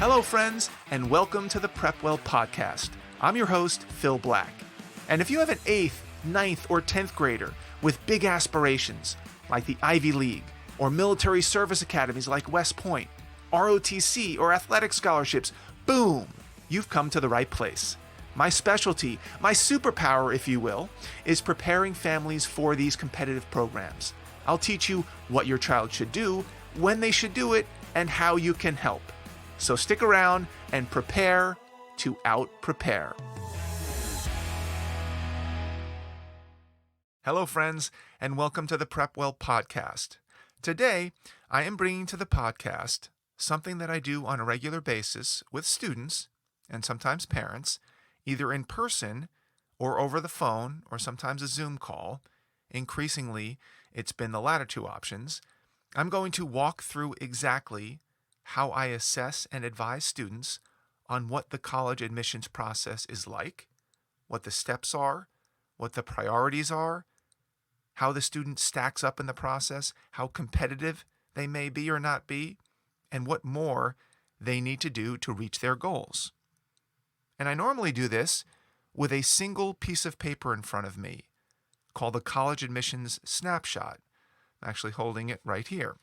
Hello, friends, and welcome to the PrepWell podcast. I'm your host, Phil Black. And if you have an 8th, 9th, or 10th grader with big aspirations, like the Ivy League, or military service academies like West Point, ROTC, or athletic scholarships, boom, you've come to the right place. My specialty, my superpower, if you will, is preparing families for these competitive programs. I'll teach you what your child should do, when they should do it, and how you can help. So stick around and prepare to out-prepare. Hello, friends, and welcome to the PrepWell podcast. Today, I am bringing to the podcast something that I do on a regular basis with students and sometimes parents, either in person or over the phone or sometimes a Zoom call. Increasingly, it's been the latter two options. I'm going to walk through exactly how I assess and advise students on what the college admissions process is like, what the steps are, what the priorities are, how the student stacks up in the process, how competitive they may be or not be, and what more they need to do to reach their goals. And I normally do this with a single piece of paper in front of me called the College Admissions Snapshot. I'm actually holding it right here.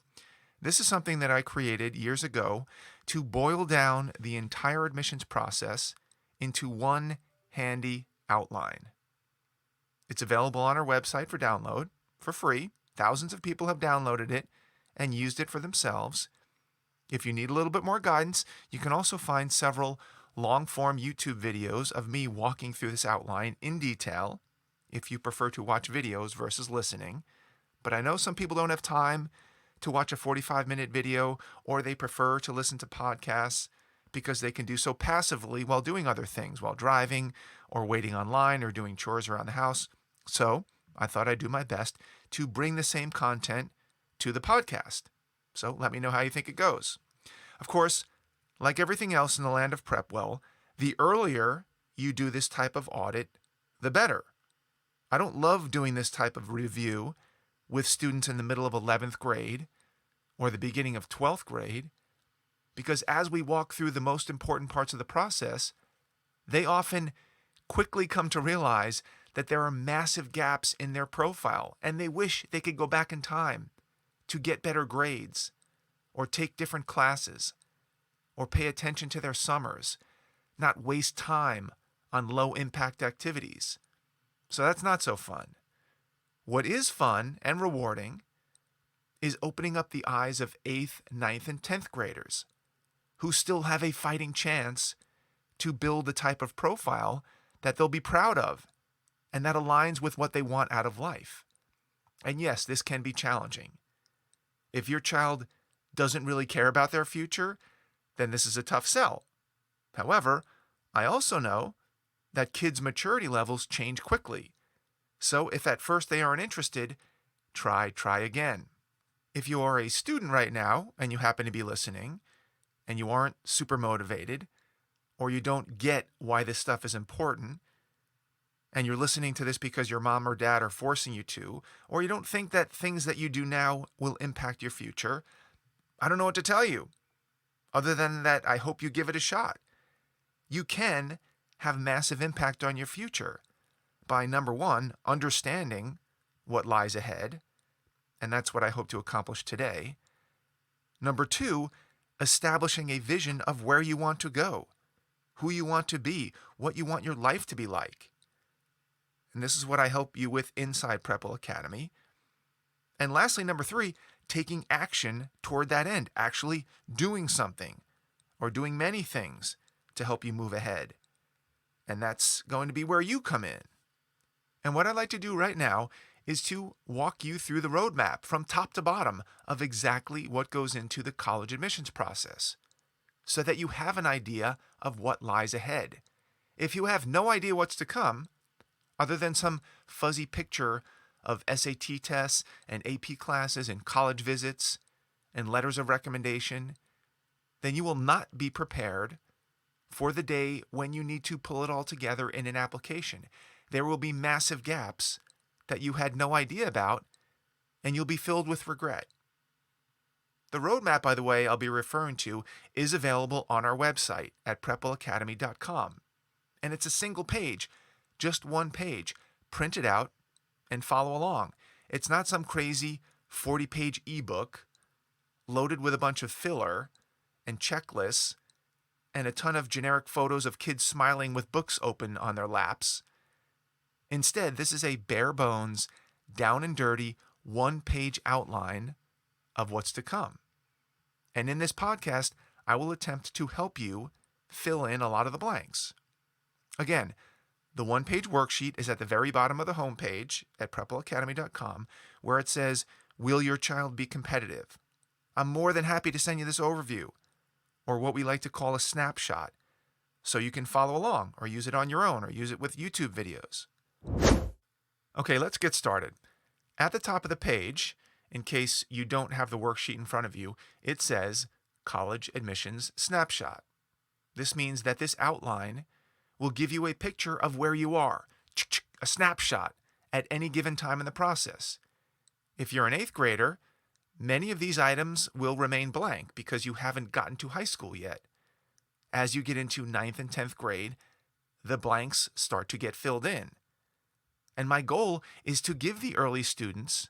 This is something that I created years ago to boil down the entire admissions process into one handy outline. It's available on our website for download for free. Thousands of people have downloaded it and used it for themselves. If you need a little bit more guidance, you can also find several long-form YouTube videos of me walking through this outline in detail if you prefer to watch videos versus listening. But I know some people don't have time to watch a 45-minute video, or they prefer to listen to podcasts because they can do so passively while doing other things, while driving or waiting online or doing chores around the house. So I thought I'd do my best to bring the same content to the podcast. So let me know how you think it goes. Of course, like everything else in the land of PrepWell, the earlier you do this type of audit, the better. I don't love doing this type of review with students in the middle of 11th grade or the beginning of 12th grade, because as we walk through the most important parts of the process, they often quickly come to realize that there are massive gaps in their profile, and they wish they could go back in time to get better grades, or take different classes, or pay attention to their summers, not waste time on low-impact activities. So that's not so fun. What is fun and rewarding is opening up the eyes of 8th, 9th, and 10th graders who still have a fighting chance to build the type of profile that they'll be proud of and that aligns with what they want out of life. And yes, this can be challenging. If your child doesn't really care about their future, then this is a tough sell. However, I also know that kids' maturity levels change quickly. So if at first they aren't interested, try again. If you are a student right now and you happen to be listening and you aren't super motivated, or you don't get why this stuff is important, and you're listening to this because your mom or dad are forcing you to, or you don't think that things that you do now will impact your future, I don't know what to tell you, other than that I hope you give it a shot. You can have massive impact on your future by, number one, understanding what lies ahead, and that's what I hope to accomplish today. Number two, establishing a vision of where you want to go, who you want to be, what you want your life to be like. And this is what I help you with inside PrepWell Academy. And lastly, number three, taking action toward that end, actually doing something or doing many things to help you move ahead. And that's going to be where you come in. And what I'd like to do right now is to walk you through the roadmap from top to bottom of exactly what goes into the college admissions process so that you have an idea of what lies ahead. If you have no idea what's to come, other than some fuzzy picture of SAT tests and AP classes and college visits and letters of recommendation, then you will not be prepared for the day when you need to pull it all together in an application. There will be massive gaps that you had no idea about, and you'll be filled with regret. The roadmap, by the way, I'll be referring to is available on our website at prepwellacademy.com. And it's a single page, just one page. Print it out and follow along. It's not some crazy 40-page ebook loaded with a bunch of filler and checklists and a ton of generic photos of kids smiling with books open on their laps. Instead, this is a bare bones, down and dirty, one-page outline of what's to come. And in this podcast, I will attempt to help you fill in a lot of the blanks. Again, the one-page worksheet is at the very bottom of the homepage at PrepWellAcademy.com, where it says, "Will your child be competitive?" I'm more than happy to send you this overview, or what we like to call a snapshot, so you can follow along, or use it on your own, or use it with YouTube videos. Okay, let's get started. At the top of the page, in case you don't have the worksheet in front of you, it says College Admissions Snapshot. This means that this outline will give you a picture of where you are, a snapshot at any given time in the process. If you're an 8th grader, many of these items will remain blank because you haven't gotten to high school yet. As you get into 9th and 10th grade, the blanks start to get filled in. And my goal is to give the early students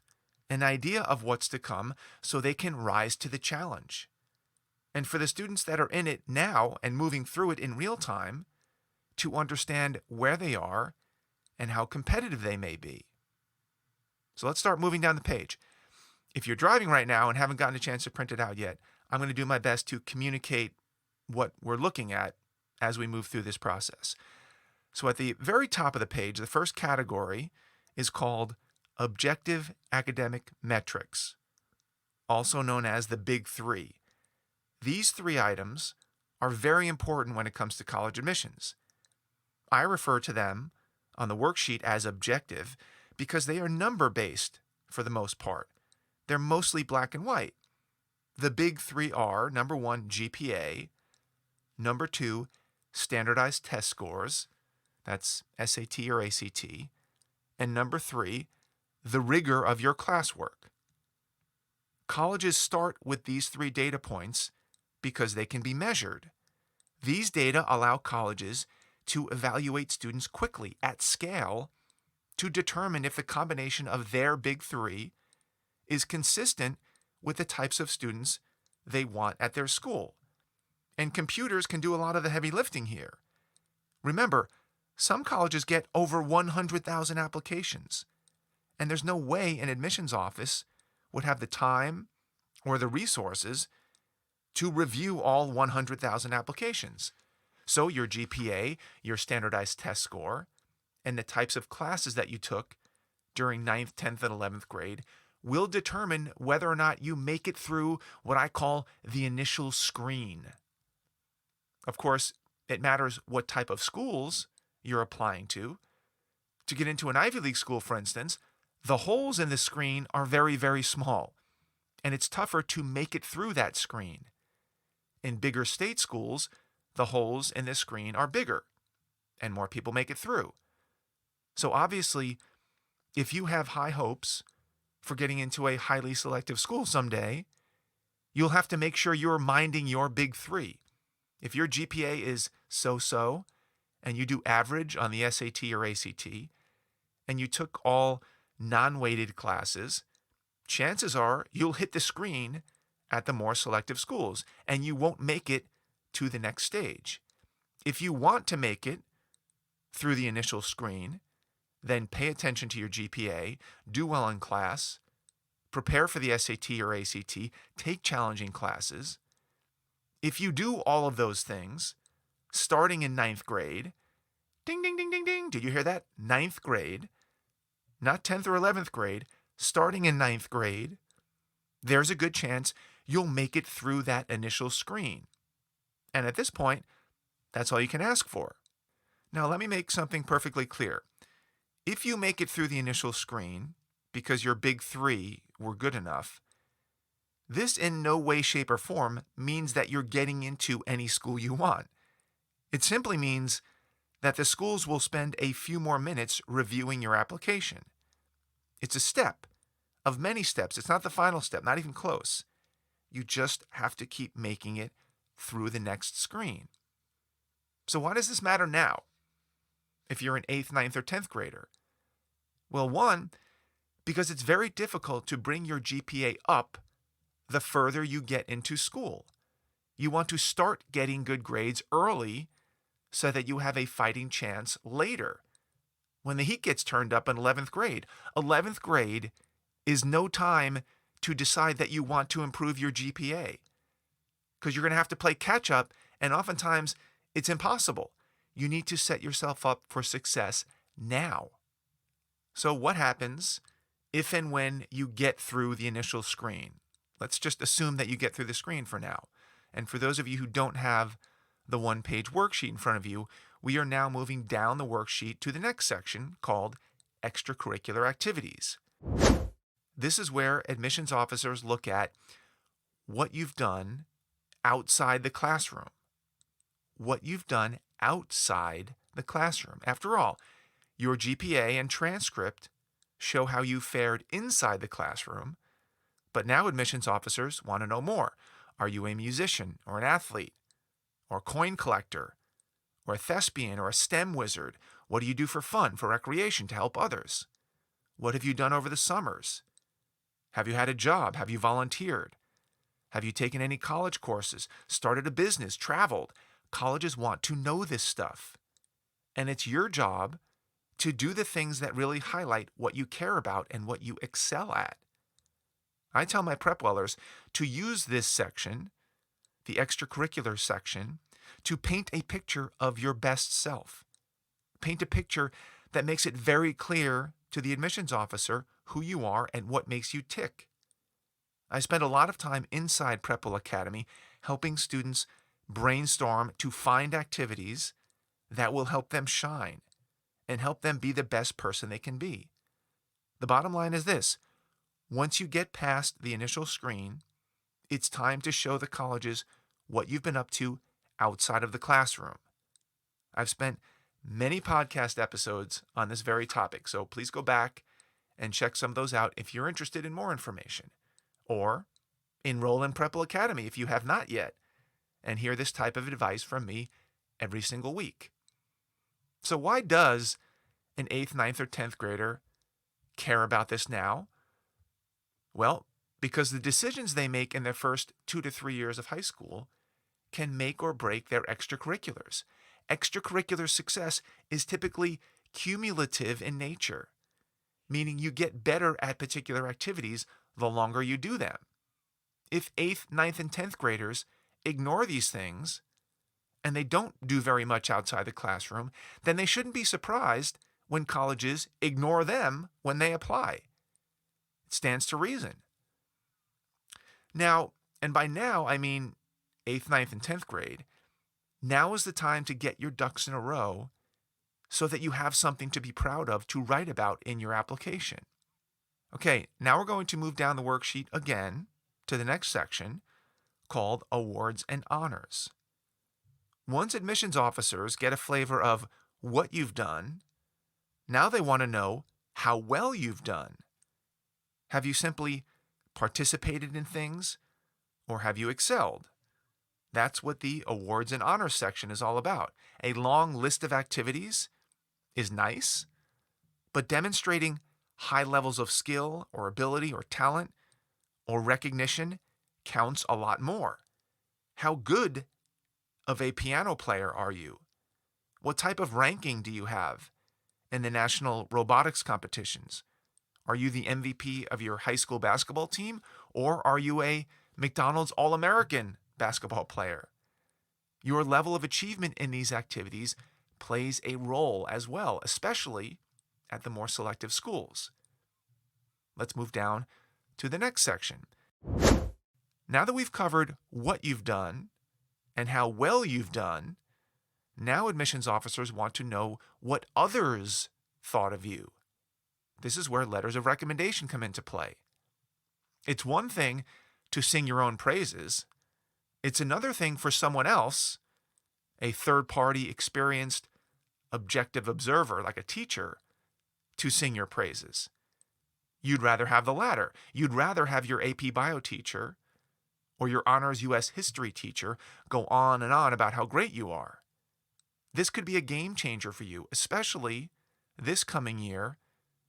an idea of what's to come so they can rise to the challenge. And for the students that are in it now and moving through it in real time, to understand where they are and how competitive they may be. So let's start moving down the page. If you're driving right now and haven't gotten a chance to print it out yet, I'm going to do my best to communicate what we're looking at as we move through this process. So at the very top of the page, the first category is called Objective Academic Metrics, also known as the Big Three. These 3 items are very important when it comes to college admissions. I refer to them on the worksheet as objective because they are number-based for the most part. They're mostly black and white. The big 3 are, number 1, GPA, number 2, standardized test scores, that's SAT or ACT, and number 3, the rigor of your classwork. Colleges start with these 3 data points because they can be measured. These data allow colleges to evaluate students quickly at scale to determine if the combination of their big 3 is consistent with the types of students they want at their school. And computers can do a lot of the heavy lifting here. Remember, some colleges get over 100,000 applications, and there's no way an admissions office would have the time or the resources to review all 100,000 applications. So your GPA, your standardized test score, and the types of classes that you took during 9th, 10th, and 11th grade will determine whether or not you make it through what I call the initial screen. Of course, it matters what type of schools you're applying to. To get into an Ivy League school, for instance, the holes in the screen are very, very small, and it's tougher to make it through that screen. In bigger state schools, the holes in the screen are bigger, and more people make it through. So obviously, if you have high hopes for getting into a highly selective school someday, you'll have to make sure you're minding your big 3. If your GPA is so-so, and you do average on the SAT or ACT, and you took all non-weighted classes, chances are you'll hit the screen at the more selective schools, and you won't make it to the next stage. If you want to make it through the initial screen, then pay attention to your GPA, do well in class, prepare for the SAT or ACT, take challenging classes. If you do all of those things, starting in 9th grade, ding, ding, ding, ding, ding, did you hear that? 9th grade, not 10th or 11th grade, starting in 9th grade, there's a good chance you'll make it through that initial screen. And at this point, that's all you can ask for. Now, let me make something perfectly clear. If you make it through the initial screen because your big 3 were good enough, this in no way, shape, or form means that you're getting into any school you want. It simply means that the schools will spend a few more minutes reviewing your application. It's a step of many steps. It's not the final step, not even close. You just have to keep making it through the next screen. So why does this matter now if you're an 8th, ninth, or 10th grader? Well, one, because it's very difficult to bring your GPA up the further you get into school. You want to start getting good grades early so that you have a fighting chance later when the heat gets turned up in 11th grade. 11th grade is no time to decide that you want to improve your GPA because you're going to have to play catch up, and oftentimes it's impossible. You need to set yourself up for success now. So what happens if and when you get through the initial screen? Let's just assume that you get through the screen for now. And for those of you who don't have the one-page worksheet in front of you, we are now moving down the worksheet to the next section called Extracurricular Activities. This is where admissions officers look at what you've done outside the classroom. What you've done outside the classroom. After all, your GPA and transcript show how you fared inside the classroom, but now admissions officers want to know more. Are you a musician or an athlete or a coin collector or a thespian or a STEM wizard? What do you do for fun, for recreation, to help others? What have you done over the summers? Have you had a job? Have you volunteered? Have you taken any college courses, started a business, traveled? Colleges want to know this stuff. And it's your job to do the things that really highlight what you care about and what you excel at. I tell my PrepWellers to use this section, the extracurricular section, to paint a picture of your best self. Paint a picture that makes it very clear to the admissions officer who you are and what makes you tick. I spend a lot of time inside PrepWell Academy helping students brainstorm to find activities that will help them shine and help them be the best person they can be. The bottom line is this: once you get past the initial screen, it's time to show the colleges what you've been up to outside of the classroom. I've spent many podcast episodes on this very topic, so please go back and check some of those out if you're interested in more information. Or enroll in PrepWell Academy if you have not yet, and hear this type of advice from me every single week. So why does an 8th, ninth, or 10th grader care about this now? Well, because the decisions they make in their first 2 to 3 years of high school can make or break their extracurriculars. Extracurricular success is typically cumulative in nature, meaning you get better at particular activities the longer you do them. If 8th, ninth, and 10th graders ignore these things, and they don't do very much outside the classroom, then they shouldn't be surprised when colleges ignore them when they apply. It stands to reason. Now, and by now I mean 8th, ninth, and 10th grade, now is the time to get your ducks in a row so that you have something to be proud of to write about in your application. Okay, now we're going to move down the worksheet again to the next section called Awards and Honors. Once admissions officers get a flavor of what you've done, now they want to know how well you've done. Have you simply participated in things, or have you excelled? That's what the Awards and Honors section is all about. A long list of activities is nice, but demonstrating high levels of skill or ability or talent or recognition counts a lot more. How good of a piano player are you? What type of ranking do you have in the national robotics competitions? Are you the MVP of your high school basketball team, or are you a McDonald's All-American basketball player? Your level of achievement in these activities plays a role as well, especially at the more selective schools. Let's move down to the next section. Now that we've covered what you've done and how well you've done, now admissions officers want to know what others thought of you. This is where letters of recommendation come into play. It's one thing to sing your own praises. It's another thing for someone else, a third-party, experienced, objective observer like a teacher, to sing your praises. You'd rather have the latter. You'd rather have your AP Bio teacher or your honors U.S. history teacher go on and on about how great you are. This could be a game changer for you, especially this coming year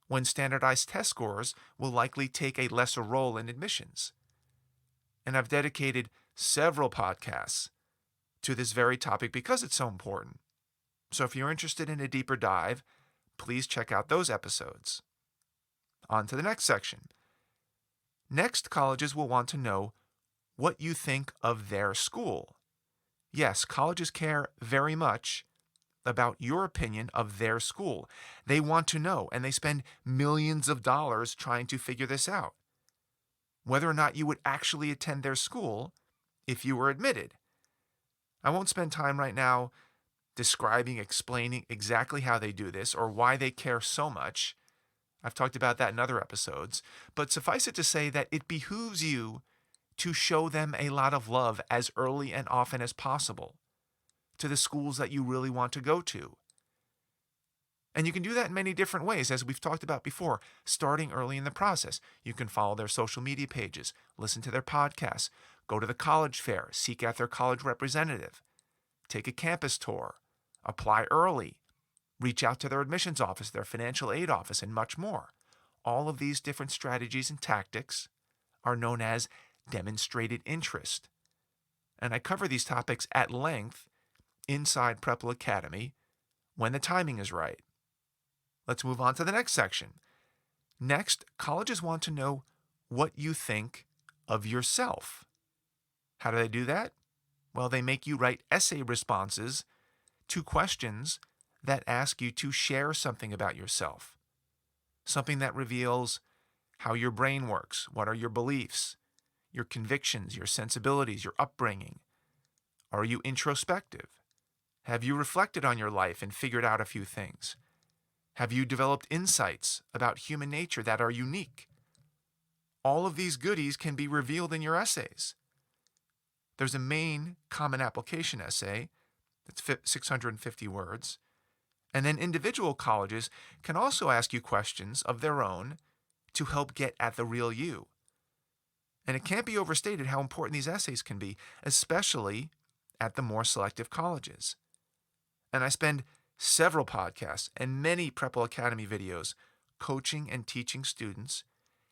when standardized test scores will likely take a lesser role in admissions. And I've dedicated several podcasts to this very topic because it's so important. So if you're interested in a deeper dive, please check out those episodes. On to the next section. Next, colleges will want to know what you think of their school. Yes, colleges care very much about your opinion of their school. They want to know, and they spend millions of dollars trying to figure this out. Whether or not you would actually attend their school if you were admitted. I won't spend time right now explaining exactly how they do this or why they care so much. I've talked about that in other episodes. But suffice it to say that it behooves you to show them a lot of love as early and often as possible to the schools that you really want to go to. And you can do that in many different ways, as we've talked about before, starting early in the process. You can follow their social media pages, listen to their podcasts, go to the college fair, seek out their college representative, take a campus tour, apply early, reach out to their admissions office, their financial aid office, and much more. All of these different strategies and tactics are known as demonstrated interest. And I cover these topics at length inside PrepWell Academy when the timing is right. Let's move on to the next section. Next, colleges want to know what you think of yourself. How do they do that? Well, they make you write essay responses to questions that ask you to share something about yourself. Something that reveals how your brain works, what are your beliefs, your convictions, your sensibilities, your upbringing. Are you introspective? Have you reflected on your life and figured out a few things? Have you developed insights about human nature that are unique? All of these goodies can be revealed in your essays. There's a main common application essay that's 650 words. And then individual colleges can also ask you questions of their own to help get at the real you. And it can't be overstated how important these essays can be, especially at the more selective colleges. And I spend several podcasts and many PrepWell Academy videos coaching and teaching students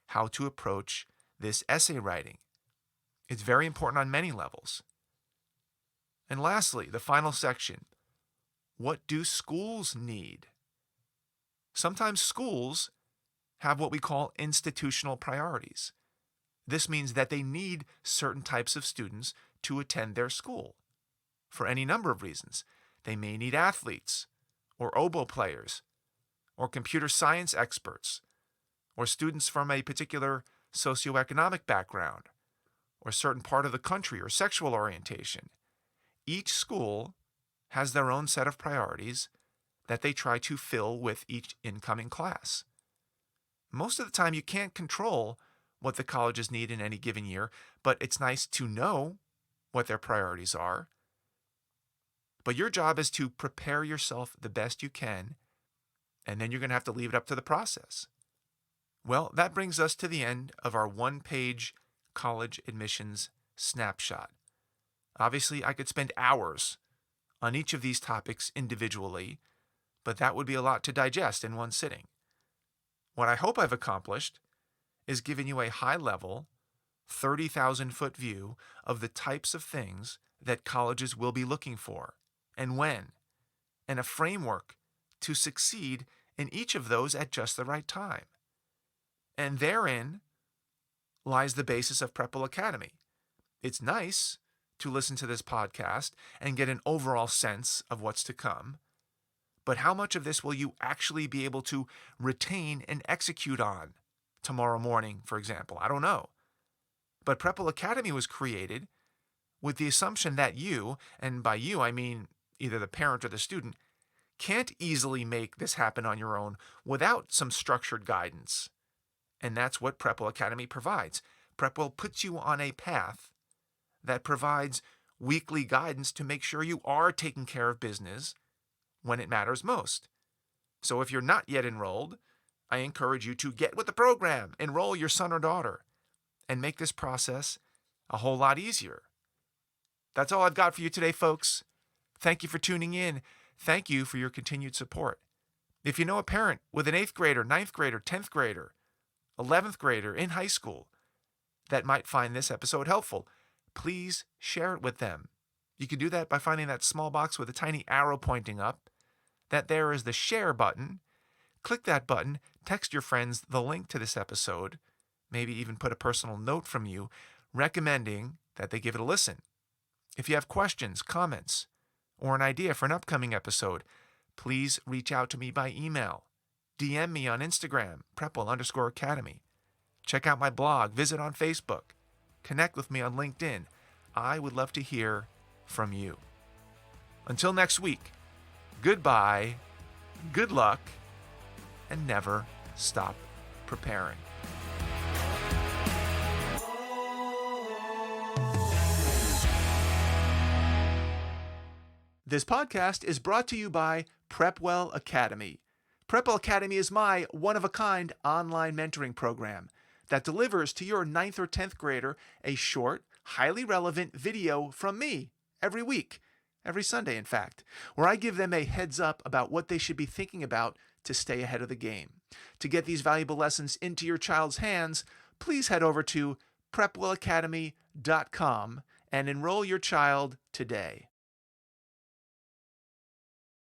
how to approach this essay writing. It's very important on many levels. And lastly, the final section. What do schools need? Sometimes schools have what we call institutional priorities. This means that they need certain types of students to attend their school for any number of reasons. They may need athletes, or oboe players, or computer science experts, or students from a particular socioeconomic background, or certain part of the country, or sexual orientation. Each school has their own set of priorities that they try to fill with each incoming class. Most of the time, you can't control what the colleges need in any given year, but it's nice to know what their priorities are. But your job is to prepare yourself the best you can, and then you're going to have to leave it up to the process. Well, that brings us to the end of our one-page college admissions snapshot. Obviously, I could spend hours on each of these topics individually, but that would be a lot to digest in one sitting. What I hope I've accomplished is giving you a high-level, 30,000-foot view of the types of things that colleges will be looking for and when, and a framework to succeed in each of those at just the right time. And therein lies the basis of PrepWell Academy. It's nice to listen to this podcast and get an overall sense of what's to come, but how much of this will you actually be able to retain and execute on tomorrow morning, for example? I don't know. But PrepWell Academy was created with the assumption that you, and by you I mean either the parent or the student, can't easily make this happen on your own without some structured guidance. And that's what PrepWell Academy provides. PrepWell puts you on a path that provides weekly guidance to make sure you are taking care of business when it matters most. So if you're not yet enrolled, I encourage you to get with the program, enroll your son or daughter, and make this process a whole lot easier. That's all I've got for you today, folks. Thank you for tuning in. Thank you for your continued support. If you know a parent with an 8th grader, 9th grader, 10th grader, 11th grader in high school that might find this episode helpful, please share it with them. You can do that by finding that small box with a tiny arrow pointing up. That there is the share button. Click that button, text your friends the link to this episode, maybe even put a personal note from you recommending that they give it a listen. If you have questions, comments, or an idea for an upcoming episode, please reach out to me by email. DM me on Instagram, PrepWell_Academy. Check out my blog, visit on Facebook, connect with me on LinkedIn. I would love to hear from you. Until next week, goodbye, good luck, and never stop preparing. This podcast is brought to you by PrepWell Academy. PrepWell Academy is my one-of-a-kind online mentoring program that delivers to your 9th or 10th grader a short, highly relevant video from me every week, every Sunday in fact, where I give them a heads up about what they should be thinking about to stay ahead of the game. To get these valuable lessons into your child's hands, please head over to PrepWellAcademy.com and enroll your child today.